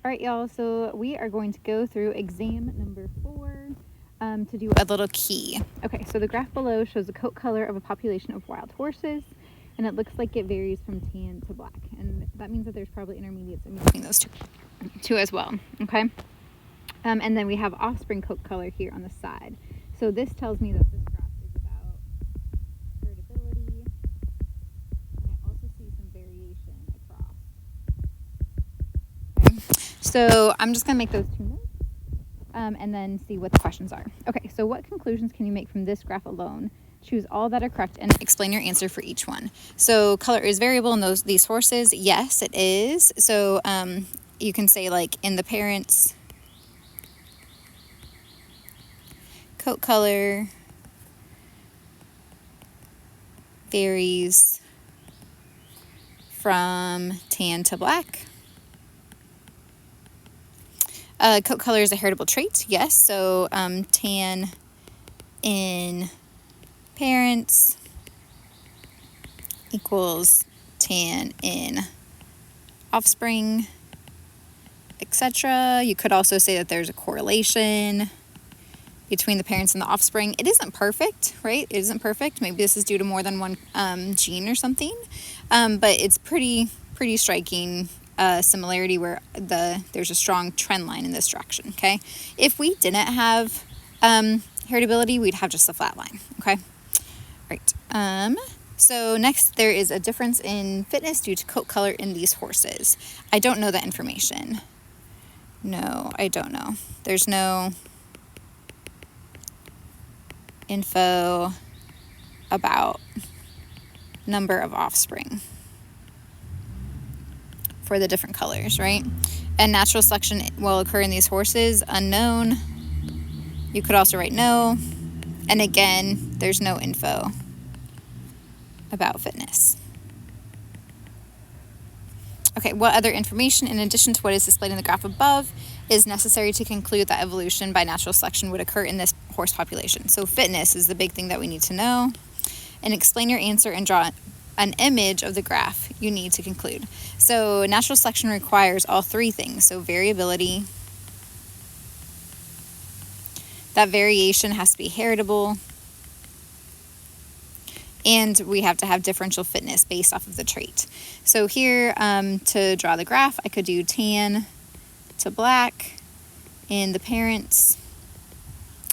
All right, y'all, so we are going to go through exam number 4 to do a little key. Okay, so the graph below shows the coat color of a population of wild horses, and it looks like it varies from tan to black, and that means that there's probably intermediates in between those two as well, okay? And then we have offspring coat color here on the side. So this tells me that this graph is about heritability, and I also see some variation across. Okay. So I'm just going to make those 2 notes and then see what the questions are. Okay, so what conclusions can you make from this graph alone? Choose all that are correct and explain your answer for each one. So color is variable in these horses. Yes, it is. So you can say, like, in the parents' coat color varies from tan to black. Coat color is a heritable trait. Yes, so tan in parents equals tan in offspring, etc. You could also say that there's a correlation between the parents and the offspring. It isn't perfect, right? It isn't perfect. Maybe this is due to more than one gene or something, but it's pretty striking similarity where there's a strong trend line in this direction, okay? If we didn't have heritability, we'd have just a flat line, okay? Right. So next, there is a difference in fitness due to coat color in these horses. I don't know that information. No, I don't know. There's no info about number of offspring for the different colors, right? And natural selection will occur in these horses, unknown. You could also write no. And again, there's no info about fitness. Okay, what other information, in addition to what is displayed in the graph above, is necessary to conclude that evolution by natural selection would occur in this horse population? So fitness is the big thing that we need to know. And explain your answer and draw an image of the graph you need to conclude. So natural selection requires all 3 things. So variability, that variation has to be heritable, and we have to have differential fitness based off of the trait. So here, to draw the graph, I could do tan to black in the parents,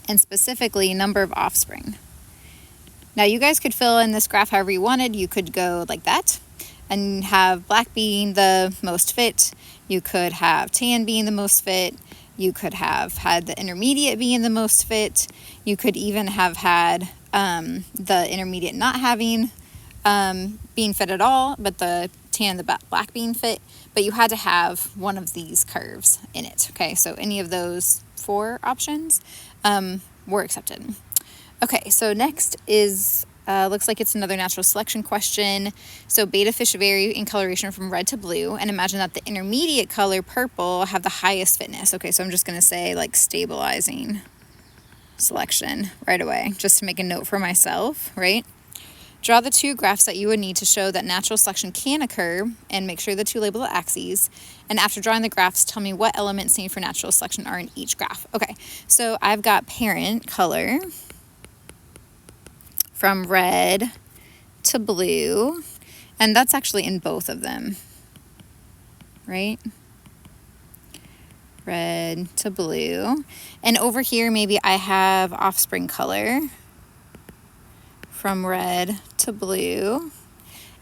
and specifically number of offspring. Now you guys could fill in this graph however you wanted. You could go like that and have black being the most fit. You could have tan being the most fit. You could have had the intermediate being the most fit. You could even have had the intermediate not having being fit at all, but the tan and the black being fit. But you had to have one of these curves in it. Okay, so any of those 4 options were accepted. Okay, so next is, looks like it's another natural selection question. So beta fish vary in coloration from red to blue, and imagine that the intermediate color, purple, have the highest fitness. Okay, so I'm just going to say, like, stabilizing selection right away, just to make a note for myself, right? Draw the 2 graphs that you would need to show that natural selection can occur, and make sure the 2 label the axes. And after drawing the graphs, tell me what elements needed for natural selection are in each graph. Okay, so I've got parent color from red to blue, and that's actually in both of them, right? Red to blue. And over here, maybe I have offspring color from red to blue,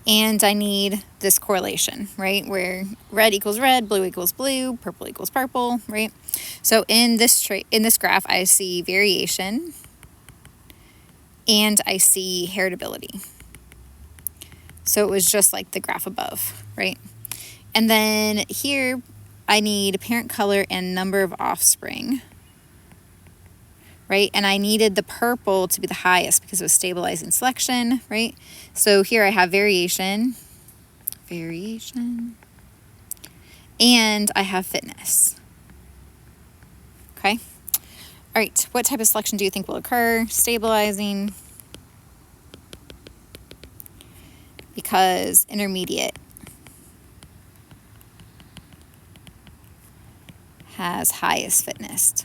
and I need this correlation, right? Where red equals red, blue equals blue, purple equals purple, right? So in this graph, I see variation, and I see heritability. So it was just like the graph above, right? And then here, I need parent color and number of offspring, right? And I needed the purple to be the highest because it was stabilizing selection, right? So here I have variation, and I have fitness, okay? All right, what type of selection do you think will occur? Stabilizing, because intermediate has highest fitness.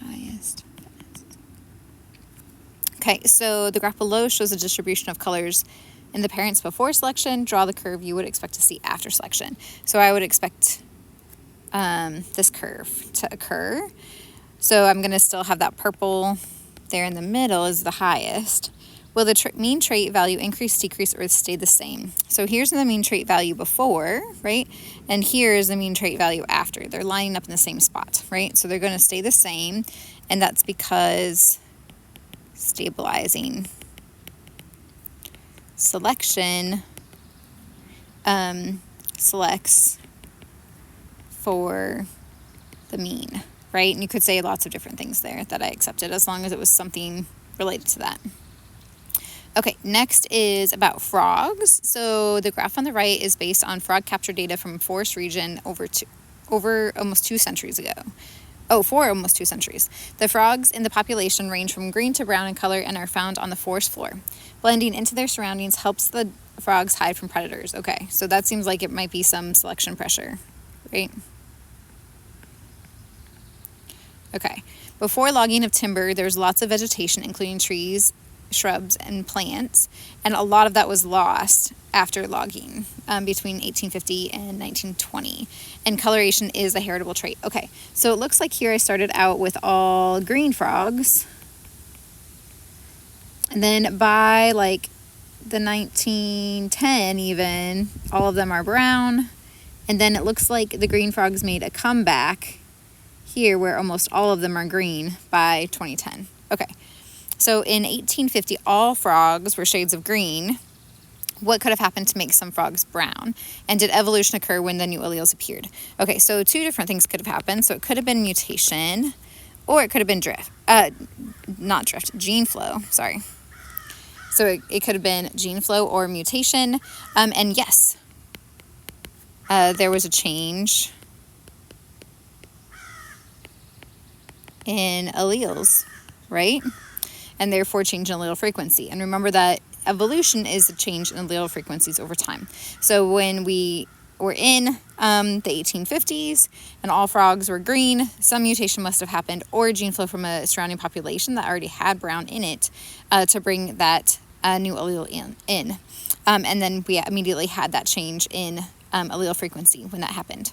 Highest fitness. Okay, so the graph below shows a distribution of colors in the parents before selection. Draw the curve you would expect to see after selection. So I would expect this curve to occur. So I'm going to still have that purple there in the middle is the highest. Will the mean trait value increase, decrease, or stay the same? So here's the mean trait value before, right? And here's the mean trait value after. They're lining up in the same spot, right? So they're going to stay the same, and that's because stabilizing selection selects for the mean, right? And you could say lots of different things there that I accepted as long as it was something related to that. Okay, next is about frogs. So the graph on the right is based on frog capture data from forest region over almost 2 centuries ago. For almost 2 centuries. The frogs in the population range from green to brown in color and are found on the forest floor. Blending into their surroundings helps the frogs hide from predators. Okay, so that seems like it might be some selection pressure, right? Okay, before logging of timber, there's lots of vegetation, including trees, shrubs, and plants, and a lot of that was lost after logging between 1850 and 1920, and coloration is a heritable trait. Okay, so it looks like here I started out with all green frogs, and then by like the 1910 even, all of them are brown, and then it looks like the green frogs made a comeback here where almost all of them are green by 2010. Okay. So in 1850, all frogs were shades of green. What could have happened to make some frogs brown? And did evolution occur when the new alleles appeared? Okay, so 2 different things could have happened. So it could have been mutation, or it could have been gene flow, sorry. So it could have been gene flow or mutation. And yes, there was a change in alleles, right? And therefore change in allele frequency. And remember that evolution is a change in allele frequencies over time. So when we were in the 1850s and all frogs were green, some mutation must have happened, or gene flow from a surrounding population that already had brown in it to bring that new allele in. And then we immediately had that change in allele frequency when that happened.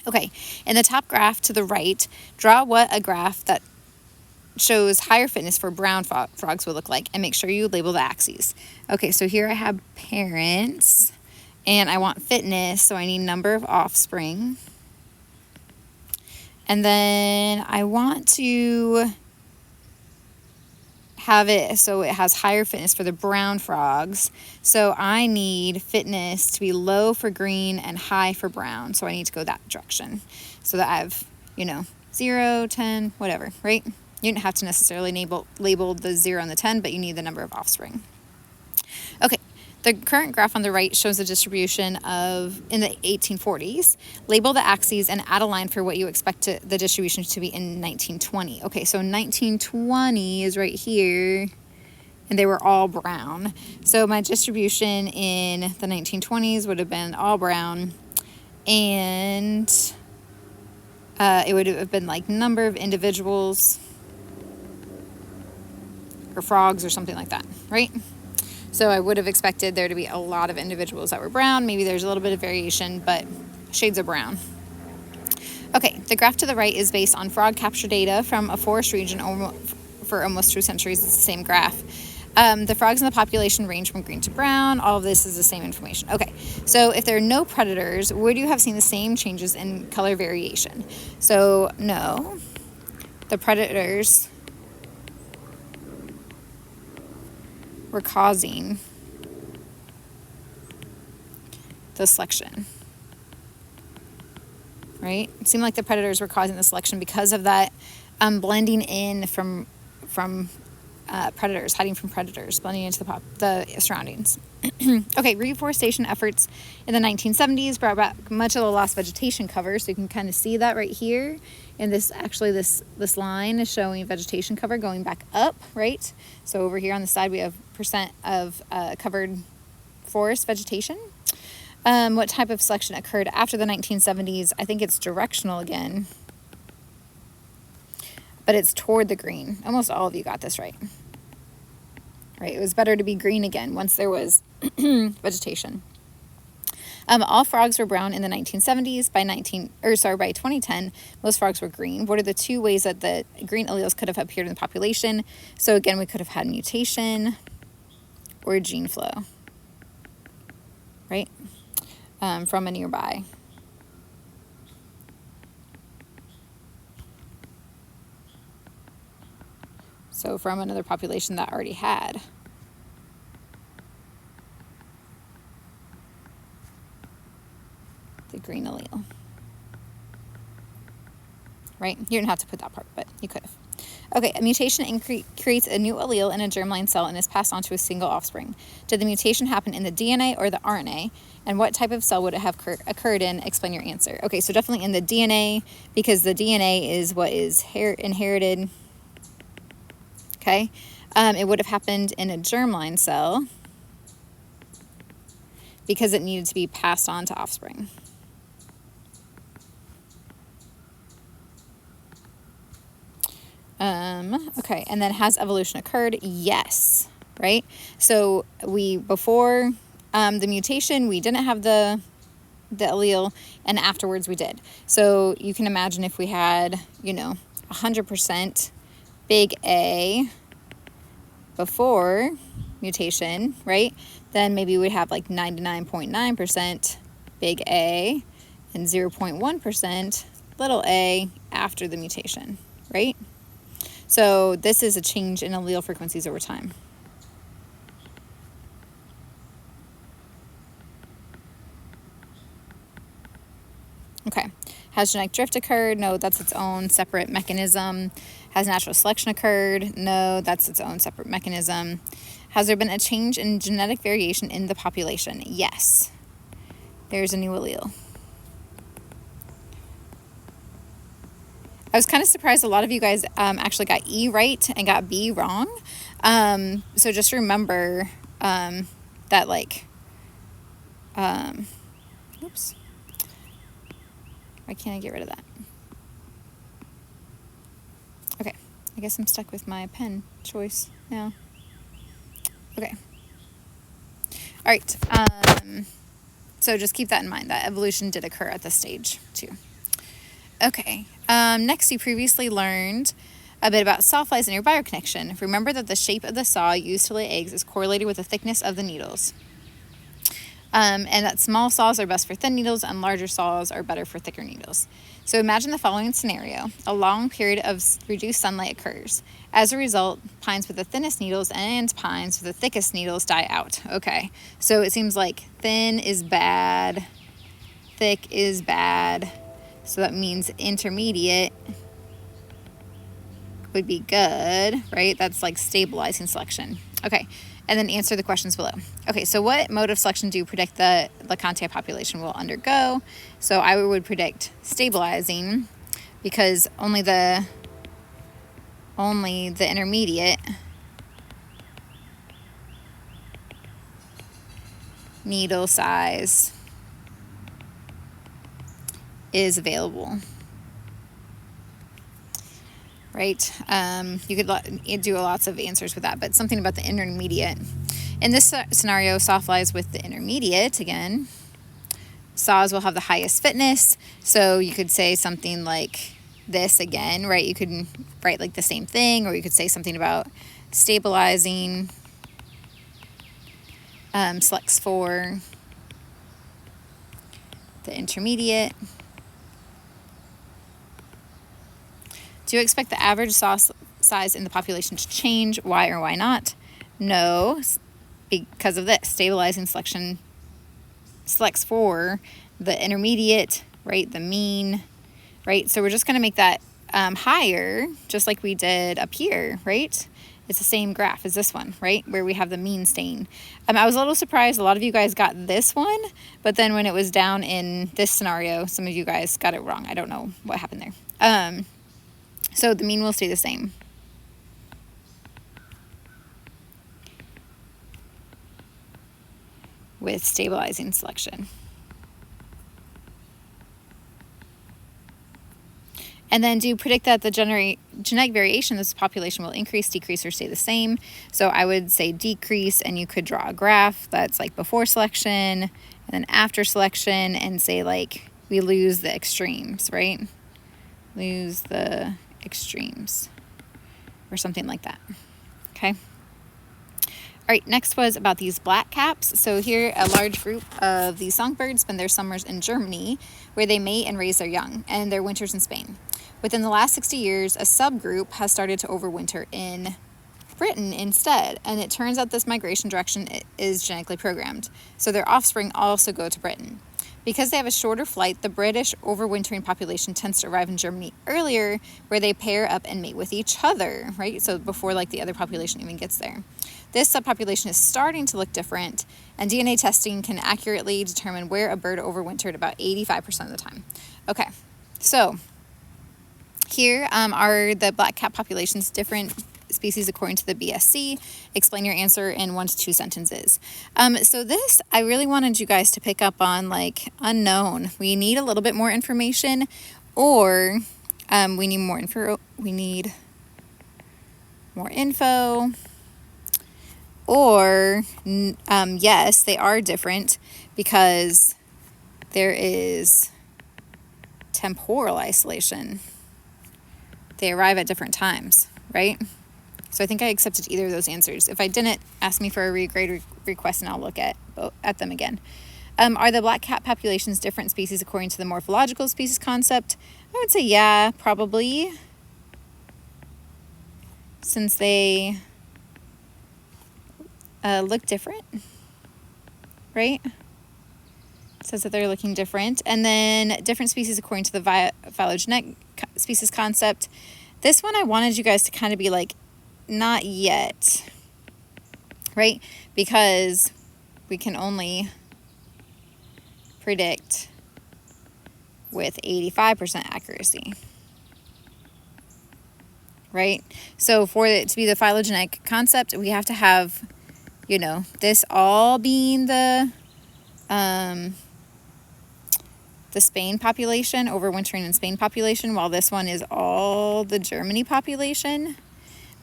Okay, in the top graph to the right, draw what a graph that shows higher fitness for brown frogs would look like, and make sure you label the axes. Okay, so here I have parents, and I want fitness, so I need number of offspring. And then I want to have it so it has higher fitness for the brown frogs. So I need fitness to be low for green and high for brown. So I need to go that direction so that I have, 0, 10, whatever, right? You don't have to necessarily label the 0 and the 10, but you need the number of offspring. Okay, the current graph on the right shows the distribution in the 1840s. Label the axes and add a line for what you expect the distribution to be in 1920. Okay, so 1920 is right here, and they were all brown. So my distribution in the 1920s would have been all brown, and it would have been like number of individuals or frogs or something like that, right? So I would have expected there to be a lot of individuals that were brown. Maybe there's a little bit of variation, but shades of brown. Okay, the graph to the right is based on frog capture data from a forest region for almost 2 centuries. It's the same graph. The frogs in the population range from green to brown. All of this is the same information. Okay, so if there are no predators, would you have seen the same changes in color variation? So no, the predators were causing the selection, right? It seemed like the predators were causing the selection because of that blending in from predators, hiding from predators, blending into the surroundings. Okay, reforestation efforts in the 1970s brought back much of the lost vegetation cover, so you can kind of see that right here. And this line is showing vegetation cover going back up, right? So over here on the side we have percent of covered forest vegetation. What type of selection occurred after the 1970s? I think it's directional again, but it's toward the green. Almost all of you got this right. Right, it was better to be green again once there was vegetation. All frogs were brown in the 1970s. By 2010, most frogs were green. What are the two ways that the green alleles could have appeared in the population? So again, we could have had mutation or gene flow, right? From a nearby. So from another population that already had. The green allele. Right? You didn't have to put that part, but you could have. Okay, a mutation creates a new allele in a germline cell and is passed on to a single offspring. Did the mutation happen in the DNA or the RNA? And what type of cell would it have occurred in? Explain your answer. Okay, so definitely in the DNA, because the DNA is what is inherited. Okay, it would have happened in a germline cell because it needed to be passed on to offspring. Okay, and then has evolution occurred? Yes, right? So before the mutation, we didn't have the allele, and afterwards we did. So you can imagine if we had, 100% big A before mutation, right? Then maybe we'd have like 99.9% big A and 0.1% little a after the mutation, right? So this is a change in allele frequencies over time. Okay. Has genetic drift occurred? No, that's its own separate mechanism. Has natural selection occurred? No, that's its own separate mechanism. Has there been a change in genetic variation in the population? Yes. There's a new allele. I was kind of surprised a lot of you guys actually got E right and got B wrong. So just remember that oops. Why can't I get rid of that? Okay, I guess I'm stuck with my pen choice now. Okay. All right. So just keep that in mind, that evolution did occur at this stage too. Okay. Next, you previously learned a bit about sawflies and your bioconnection. Remember that the shape of the saw used to lay eggs is correlated with the thickness of the needles. And that small saws are best for thin needles and larger saws are better for thicker needles. So imagine the following scenario. A long period of reduced sunlight occurs. As a result, pines with the thinnest needles and pines with the thickest needles die out. Okay, so it seems like thin is bad, thick is bad. So that means intermediate would be good, right? That's like stabilizing selection. Okay, and then answer the questions below. Okay, so what mode of selection do you predict the Lecontea population will undergo? So I would predict stabilizing because only the intermediate needle size is available. Right? You could do lots of answers with that, but something about the intermediate. In this scenario, sawflies with the intermediate, again, saws will have the highest fitness. So you could say something like this again, right? You could write like the same thing, or you could say something about stabilizing, selects for the intermediate. Do you expect the average saw size in the population to change? Why or why not? No, because of this. Stabilizing selection selects for the intermediate, right? The mean, right? So we're just going to make that higher, just like we did up here, right? It's the same graph as this one, right? Where we have the mean staying. I was a little surprised. A lot of you guys got this one, but then when it was down in this scenario, some of you guys got it wrong. I don't know what happened there. So the mean will stay the same. With stabilizing selection. And then do you predict that the genetic variation of this population will increase, decrease, or stay the same? So I would say decrease, and you could draw a graph that's like before selection and then after selection, and say like we lose the extremes, right? Lose the extremes or something like that. Okay. All right, next was about these blackcaps. So here, a large group of these songbirds spend their summers in Germany, where they mate and raise their young, and their winters in Spain. Within the last 60 years, a subgroup has started to overwinter in Britain instead, and it turns out this migration direction is genetically programmed. So their offspring also go to Britain. Because they have a shorter flight, the British overwintering population tends to arrive in Germany earlier, where they pair up and mate with each other, right? So before like the other population even gets there. This subpopulation is starting to look different, and DNA testing can accurately determine where a bird overwintered about 85% of the time. Okay, so here are the blackcap populations, different species according to the BSC. Explain your answer in 1 to 2 sentences. So this, I really wanted you guys to pick up on, like, unknown. We need a little bit more information, or we need more info. We need more info. Or, yes, they are different because there is temporal isolation. They arrive at different times, right? So I think I accepted either of those answers. If I didn't, ask me for a regrade request and I'll look at them again. Are the blackcap populations different species according to the morphological species concept? I would say yeah, probably. Since they look different, right? It says that they're looking different. And then different species according to the phylogenetic species concept. This one I wanted you guys to kind of be like, not yet, right? Because we can only predict with 85% accuracy, right? So for it to be the phylogenetic concept, we have to have, you know, this all being the Spain population, overwintering in Spain population, while this one is all the Germany population.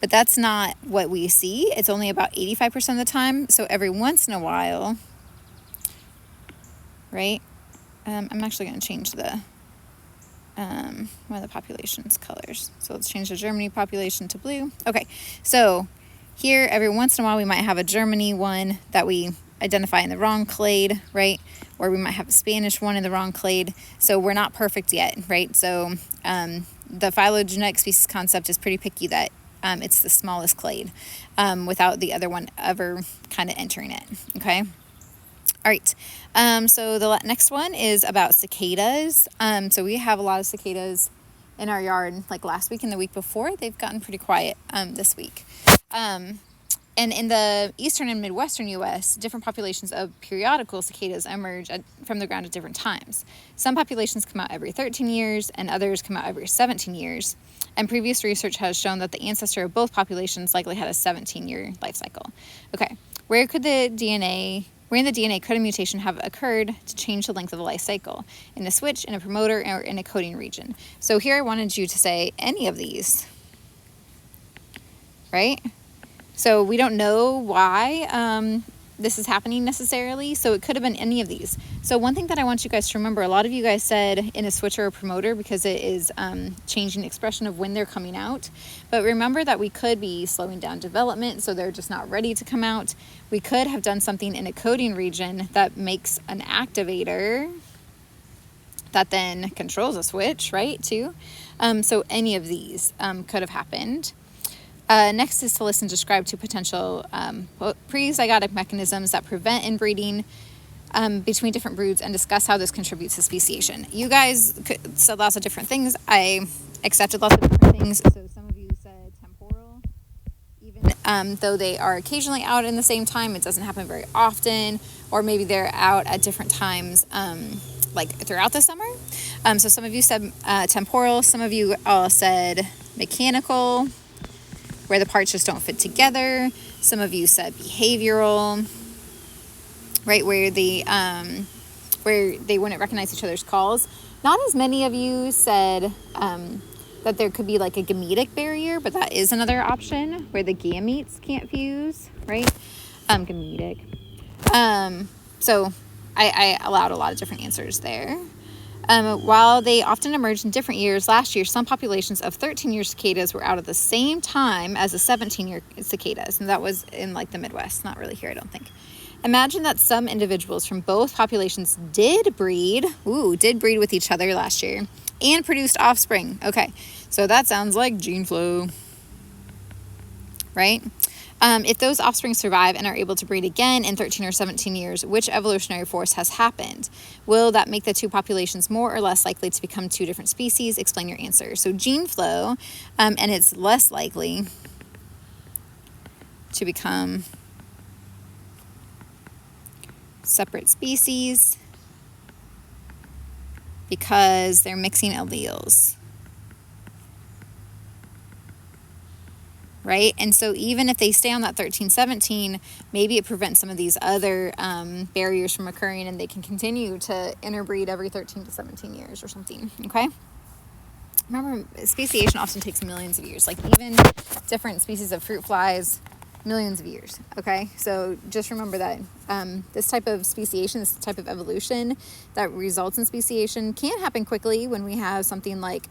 But that's not what we see. It's only about 85% of the time. So every once in a while, right? I'm actually going to change the one of the population's colors. So let's change the Germany population to blue. Okay, so here every once in a while we might have a Germany one that we identify in the wrong clade, right? Or we might have a Spanish one in the wrong clade. So we're not perfect yet, right? So the phylogenetic species concept is pretty picky that it's the smallest clade without the other one ever kind of entering it, okay? All right, so the next one is about cicadas. So we have a lot of cicadas in our yard, like last week and the week before. They've gotten pretty quiet this week. And in the eastern and midwestern U.S., different populations of periodical cicadas emerge from the ground at different times. Some populations come out every 13 years, and others come out every 17 years. And previous research has shown that the ancestor of both populations likely had a 17-year life cycle. Okay, where in the DNA could a mutation have occurred to change the length of the life cycle? In a switch, in a promoter, or in a coding region? So here I wanted you to say any of these, right? So we don't know why this is happening necessarily, so it could have been any of these. So one thing that I want you guys to remember, a lot of you guys said in a switch or a promoter because it is changing the expression of when they're coming out. But remember that we could be slowing down development, so they're just not ready to come out. We could have done something in a coding region that makes an activator that then controls a switch, right, too. So any of these could have happened. Next is to listen and describe to potential pre-zygotic mechanisms that prevent inbreeding between different broods and discuss how this contributes to speciation. You guys said lots of different things. I accepted lots of different things. So some of you said temporal, even though they are occasionally out in the same time, it doesn't happen very often, or maybe they're out at different times like throughout the summer. So some of you said temporal, some of you all said mechanical, where the parts just don't fit together. Some of you said behavioral, right, where they wouldn't recognize each other's calls. Not as many of you said that there could be like a gametic barrier, but that is another option where the gametes can't fuse, right? Gametic. So I allowed a lot of different answers there. While they often emerged in different years, last year some populations of 13-year cicadas were out at the same time as the 17-year cicadas, and that was in like the Midwest, not really here, I don't think. Imagine that some individuals from both populations did breed with each other last year and produced offspring. Okay, so that sounds like gene flow, right? If those offspring survive and are able to breed again in 13 or 17 years, which evolutionary force has happened? Will that make the two populations more or less likely to become two different species? Explain your answer. So gene flow, and it's less likely to become separate species because they're mixing alleles. Right? And so even if they stay on that 13-17, maybe it prevents some of these other barriers from occurring, and they can continue to interbreed every 13 to 17 years or something. Okay? Remember, speciation often takes millions of years. Like even different species of fruit flies, millions of years. Okay? So just remember that this type of speciation, this type of evolution that results in speciation can happen quickly when we have something like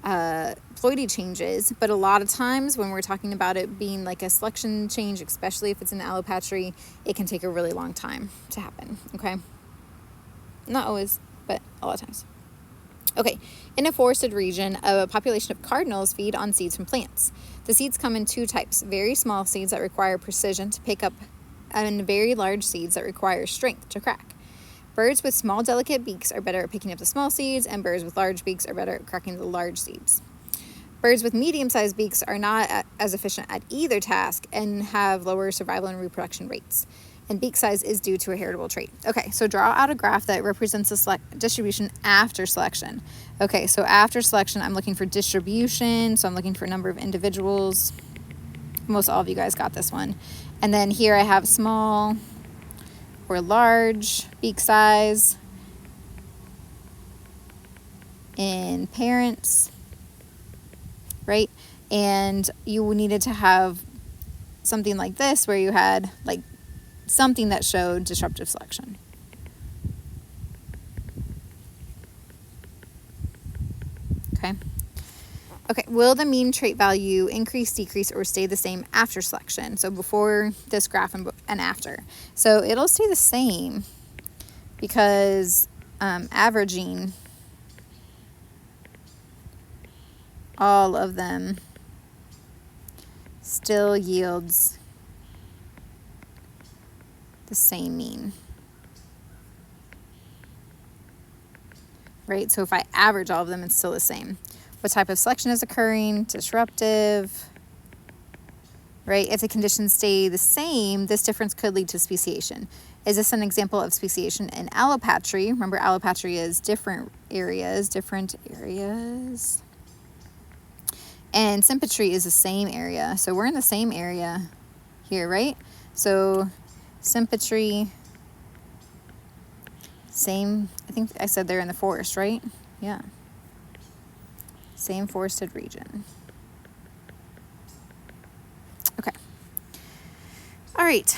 ploidy changes, but a lot of times when we're talking about it being like a selection change, especially if it's an allopatry, it can take a really long time to happen. Okay, not always, but a lot of times. Okay, in a forested region, a population of cardinals feed on seeds from plants. The seeds come in two types: very small seeds that require precision to pick up, and very large seeds that require strength to crack. Birds with small, delicate beaks are better at picking up the small seeds, and birds with large beaks are better at cracking the large seeds. Birds with medium-sized beaks are not as efficient at either task and have lower survival and reproduction rates. And beak size is due to a heritable trait. Okay, so draw out a graph that represents the distribution after selection. Okay, so after selection, I'm looking for distribution, so I'm looking for number of individuals. Most all of you guys got this one. And then here I have small or large beak size in parents, right? And you needed to have something like this where you had like something that showed disruptive selection. Okay, will the mean trait value increase, decrease, or stay the same after selection? So before this graph and after. So it'll stay the same because averaging all of them still yields the same mean. Right? So if I average all of them, it's still the same. What type of selection is occurring? Disruptive. Right? If the conditions stay the same, this difference could lead to speciation. Is this an example of speciation in allopatry? Remember, allopatry is different areas. And sympatry is the same area. So we're in the same area here, right? So sympatry, same, I think I said they're in the forest, right? Yeah. Same forested region. Okay. All right.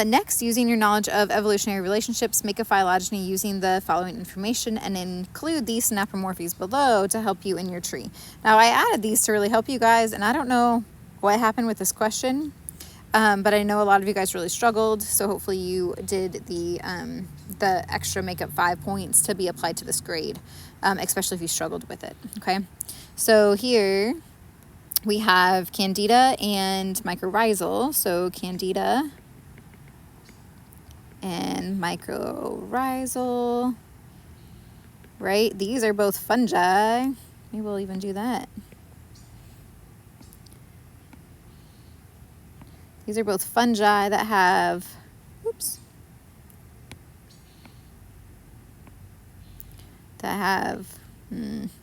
Next, using your knowledge of evolutionary relationships, make a phylogeny using the following information and include these synapomorphies below to help you in your tree. Now, I added these to really help you guys, and I don't know what happened with this question, but I know a lot of you guys really struggled, so hopefully you did the extra make up 5 points to be applied to this grade, especially if you struggled with it, okay? So here we have Candida and mycorrhizal. So Candida and mycorrhizal, right? These are both fungi. Maybe we'll even do that. These are both fungi that have,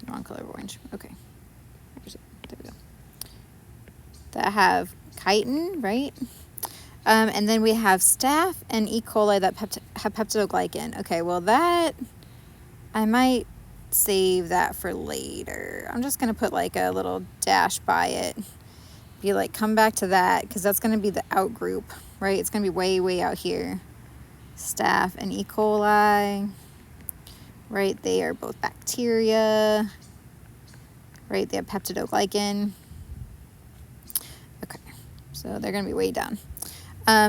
wrong color of orange. Okay. There we go. That have chitin, right? And then we have staph and E. coli that have peptidoglycan. Okay, well that I might save that for later. I'm just going to put like a little dash by it. Be like, come back to that, because that's going to be the out group, right? It's going to be way, way out here. Staph and E. coli, right? They are both bacteria, right? They have peptidoglycan. Okay, so they're going to be way down.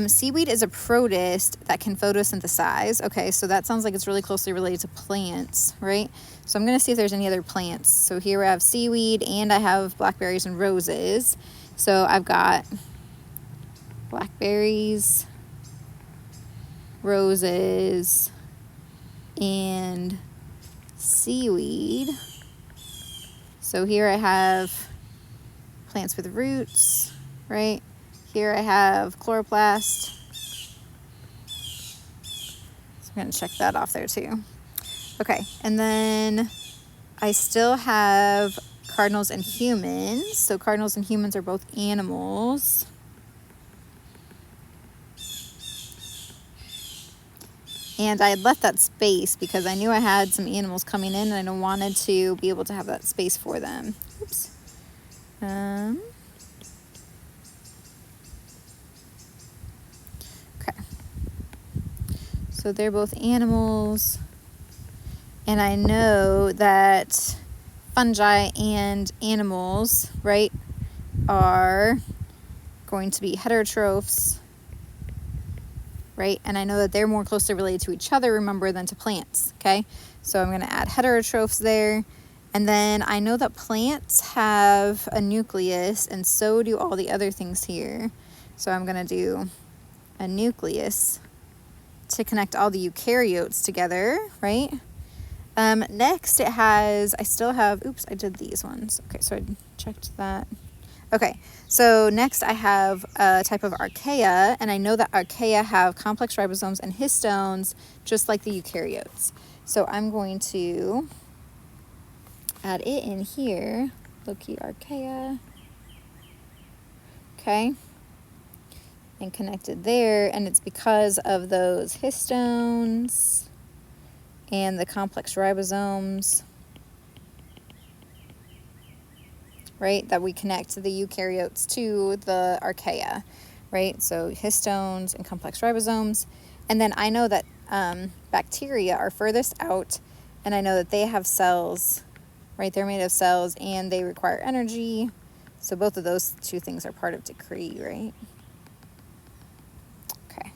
Seaweed is a protist that can photosynthesize. Okay, so that sounds like it's really closely related to plants, right? So I'm going to see if there's any other plants. So here I have seaweed, and I have blackberries and roses. So I've got blackberries, roses, and seaweed. So here I have plants with roots, right? Here I have chloroplast. So I'm going to check that off there too. Okay, and then I still have cardinals and humans. So cardinals and humans are both animals. And I had left that space because I knew I had some animals coming in, and I wanted to be able to have that space for them. Oops. Okay. So they're both animals. And I know that fungi and animals, right, are going to be heterotrophs, right? And I know that they're more closely related to each other, remember, than to plants, okay? So I'm going to add heterotrophs there. And then I know that plants have a nucleus, and so do all the other things here. So I'm going to do a nucleus to connect all the eukaryotes together, right? Next it has, I still have, oops, I did these ones. Okay, so I checked that. Okay, so next I have a type of archaea, and I know that archaea have complex ribosomes and histones, just like the eukaryotes. So I'm going to add it in here, loci archaea, okay, and connect it there, and it's because of those histones and the complex ribosomes, right, that we connect the eukaryotes to the archaea, right? So histones and complex ribosomes. And then I know that bacteria are furthest out, and I know that they have cells, right? They're made of cells, and they require energy. So both of those two things are part of decree, right? Okay,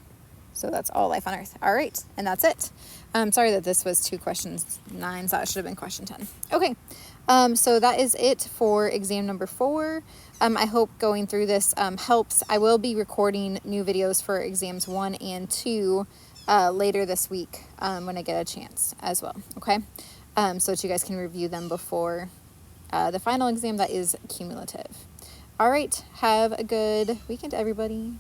so that's all life on Earth. All right, and that's it. Sorry that this was 2 questions 9, so that should have been question 10. Okay, so that is it for exam number 4. I hope going through this helps. I will be recording new videos for exams 1 and 2 later this week when I get a chance as well, okay? So that you guys can review them before the final exam that is cumulative. All right, have a good weekend, everybody.